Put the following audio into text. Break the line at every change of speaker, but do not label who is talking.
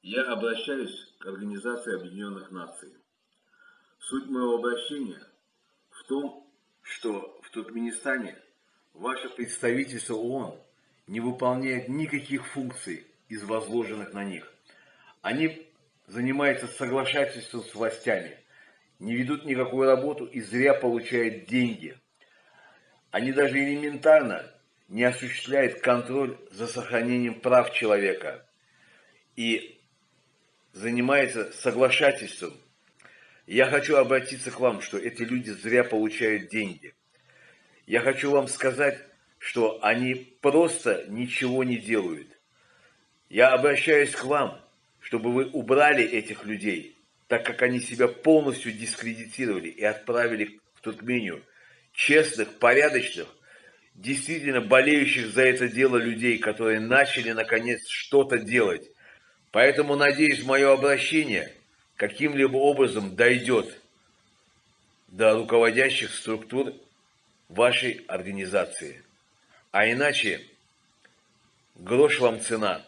Я обращаюсь к Организации Объединенных Наций. Суть моего обращения в том, что в Туркменистане ваше представительство ООН не выполняет никаких функций из возложенных на них. Они занимаются соглашательством с властями, не ведут никакую работу и зря получают деньги. Они даже элементарно не осуществляют контроль за сохранением прав человека и занимается соглашательством. Я хочу обратиться к вам, что эти люди зря получают деньги. Я хочу вам сказать, что они просто ничего не делают. Я обращаюсь к вам, чтобы вы убрали этих людей, так как они себя полностью дискредитировали и отправили в Туркмению честных, порядочных, действительно болеющих за это дело людей, которые начали наконец что-то делать. Поэтому, надеюсь, мое обращение каким-либо образом дойдет до руководящих структур вашей организации. А иначе грош вам цена.